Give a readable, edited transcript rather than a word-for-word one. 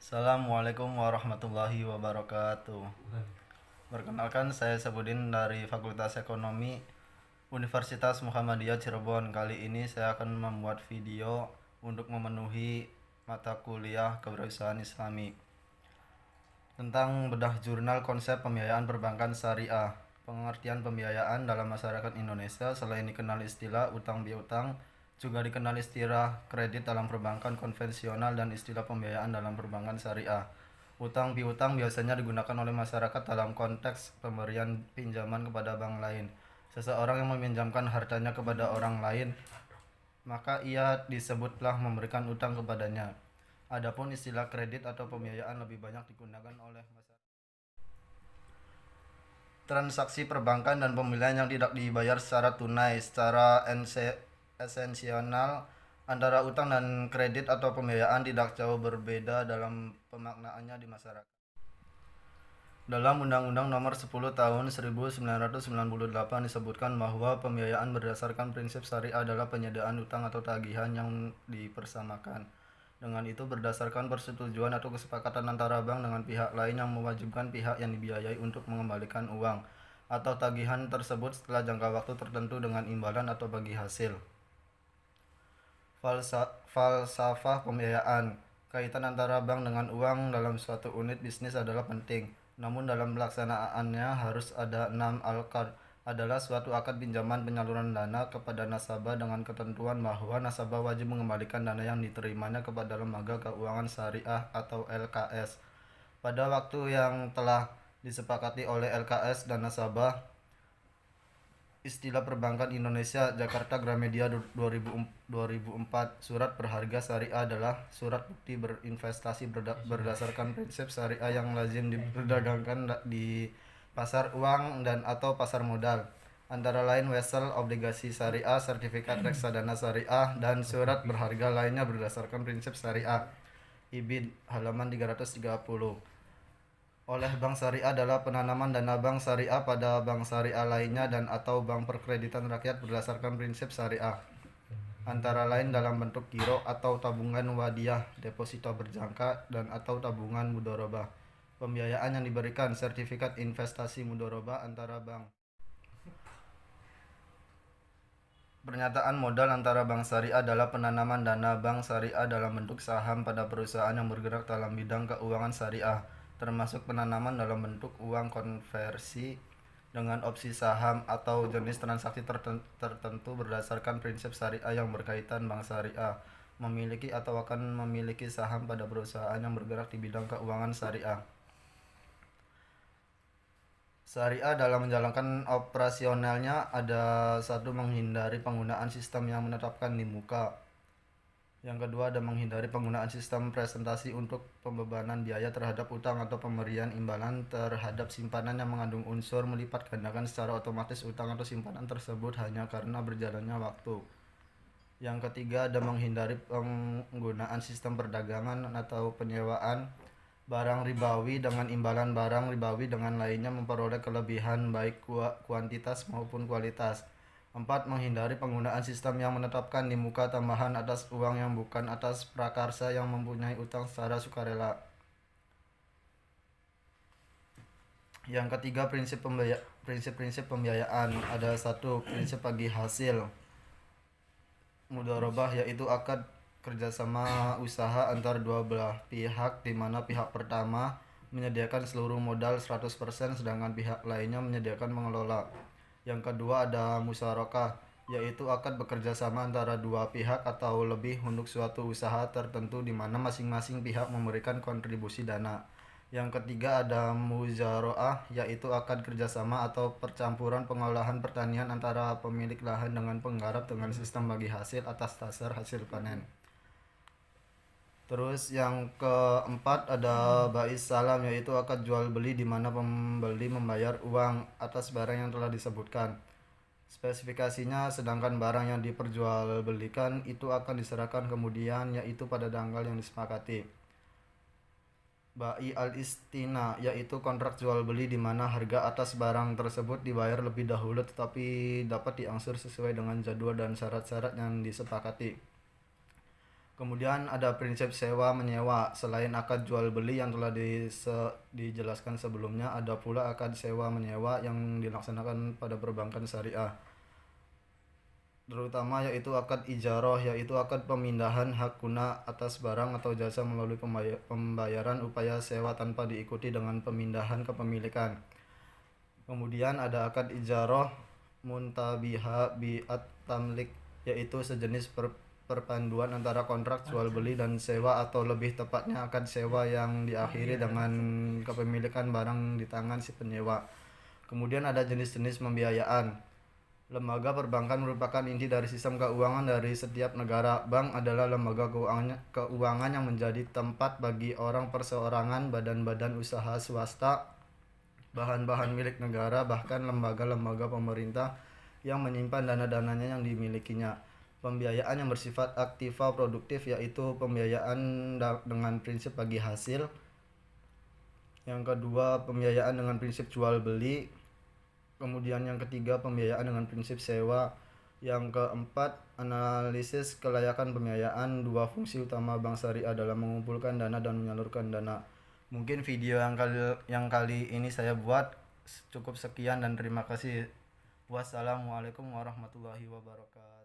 Assalamualaikum warahmatullahi wabarakatuh. Perkenalkan, saya Sabudin dari Fakultas Ekonomi Universitas Muhammadiyah Cirebon. Kali ini saya akan membuat video untuk memenuhi mata kuliah Kewirausahaan Islami tentang bedah jurnal konsep pembiayaan perbankan syariah. Pengertian pembiayaan dalam masyarakat Indonesia selain dikenal istilah utang piutang, juga dikenal istilah kredit dalam perbankan konvensional dan istilah pembiayaan dalam perbankan syariah. Utang piutang biasanya digunakan oleh masyarakat dalam konteks pemberian pinjaman kepada bank lain. Seseorang yang meminjamkan hartanya kepada orang lain, maka ia disebutlah memberikan utang kepadanya. Adapun istilah kredit atau pembiayaan lebih banyak digunakan oleh masyarakat. Transaksi perbankan dan pembelian yang tidak dibayar secara tunai secara esensial antara utang dan kredit atau pembiayaan tidak jauh berbeda dalam pemaknaannya di masyarakat. Dalam Undang-Undang Nomor 10 Tahun 1998 disebutkan bahwa pembiayaan berdasarkan prinsip syariah adalah penyediaan utang atau tagihan yang dipersamakan. Dengan itu, berdasarkan persetujuan atau kesepakatan antara bank dengan pihak lain yang mewajibkan pihak yang dibiayai untuk mengembalikan uang atau tagihan tersebut setelah jangka waktu tertentu dengan imbalan atau bagi hasil. Falsafah pembiayaan. Kaitan antara bank dengan uang dalam suatu unit bisnis adalah penting. Namun dalam pelaksanaannya harus ada 6 al-qard, adalah suatu akad pinjaman penyaluran dana kepada nasabah dengan ketentuan bahwa nasabah wajib mengembalikan dana yang diterimanya kepada lembaga keuangan syariah atau LKS pada waktu yang telah disepakati oleh LKS dan nasabah. Istilah Perbankan Indonesia Jakarta Gramedia 2004. Surat berharga syariah adalah surat bukti berinvestasi berdasarkan prinsip syariah yang lazim diperdagangkan di pasar uang dan atau pasar modal, antara lain wesel, obligasi syariah, sertifikat reksadana syariah, dan surat berharga lainnya berdasarkan prinsip syariah. IBID halaman 330. Oleh bank syariah adalah penanaman dana bank syariah pada bank syariah lainnya dan atau bank perkreditan rakyat berdasarkan prinsip syariah, antara lain dalam bentuk giro atau tabungan wadiyah, deposito berjangka, dan atau tabungan mudharabah. Pembiayaan yang diberikan sertifikat investasi mudharabah antara bank. Pernyataan modal antara bank syariah adalah penanaman dana bank syariah dalam bentuk saham pada perusahaan yang bergerak dalam bidang keuangan syariah, termasuk penanaman dalam bentuk uang konversi dengan opsi saham atau jenis transaksi tertentu berdasarkan prinsip syariah yang berkaitan. Bank syariah memiliki atau akan memiliki saham pada perusahaan yang bergerak di bidang keuangan syariah. Syariah dalam menjalankan operasionalnya ada satu, menghindari penggunaan sistem yang menetapkan di muka. Yang kedua ada menghindari penggunaan sistem presentasi untuk pembebanan biaya terhadap utang atau pemberian imbalan terhadap simpanan yang mengandung unsur melipat gandakan secara otomatis utang atau simpanan tersebut hanya karena berjalannya waktu. Yang ketiga ada menghindari penggunaan sistem perdagangan atau penyewaan barang ribawi dengan imbalan barang ribawi dengan lainnya memperoleh kelebihan baik kuantitas maupun kualitas. 4. Menghindari penggunaan sistem yang menetapkan di muka tambahan atas uang yang bukan atas prakarsa yang mempunyai utang secara sukarela. Yang ketiga prinsip-prinsip pembiayaan. Ada satu, prinsip bagi hasil mudharabah, yaitu akad kerjasama usaha antar dua belah pihak di mana pihak pertama menyediakan seluruh modal 100% sedangkan pihak lainnya menyediakan mengelola. Yang kedua ada musyarakah, yaitu akad bekerja sama antara dua pihak atau lebih untuk suatu usaha tertentu di mana masing-masing pihak memberikan kontribusi dana. Yang ketiga ada muzaroah, yaitu akad kerjasama atau percampuran pengolahan pertanian antara pemilik lahan dengan penggarap dengan sistem bagi hasil atas dasar hasil panen. Terus yang keempat ada bais salam, yaitu akad jual beli di mana pembeli membayar uang atas barang yang telah disebutkan spesifikasinya, sedangkan barang yang diperjualbelikan itu akan diserahkan kemudian, yaitu pada tanggal yang disepakati. Bai al-istina, yaitu kontrak jual beli di mana harga atas barang tersebut dibayar lebih dahulu tetapi dapat diangsur sesuai dengan jadwal dan syarat-syarat yang disepakati. Kemudian ada prinsip sewa menyewa. Selain akad jual beli yang telah dijelaskan sebelumnya, ada pula akad sewa menyewa yang dilaksanakan pada perbankan syariah. Terutama yaitu akad ijarah, yaitu akad pemindahan hak guna atas barang atau jasa melalui pembayaran upaya sewa tanpa diikuti dengan pemindahan kepemilikan. Kemudian ada akad ijarah muntabiha bi'at tamlik, yaitu sejenis perpanduan antara kontrak jual beli dan sewa, atau lebih tepatnya akad sewa yang diakhiri dengan kepemilikan barang di tangan si penyewa. Kemudian ada jenis-jenis pembiayaan. Lembaga perbankan merupakan inti dari sistem keuangan dari setiap negara. Bank adalah lembaga keuangan yang menjadi tempat bagi orang perseorangan, badan-badan usaha swasta, bahan-bahan milik negara, bahkan lembaga-lembaga pemerintah yang menyimpan dana-dananya yang dimilikinya. Pembiayaan yang bersifat aktiva produktif, yaitu pembiayaan dengan prinsip bagi hasil. Yang kedua, pembiayaan dengan prinsip jual beli. Kemudian yang ketiga, pembiayaan dengan prinsip sewa. Yang keempat, analisis kelayakan pembiayaan. Dua fungsi utama bank syariah dalam mengumpulkan dana dan menyalurkan dana. Mungkin video yang kali ini saya buat cukup sekian dan terima kasih. Wassalamualaikum warahmatullahi wabarakatuh.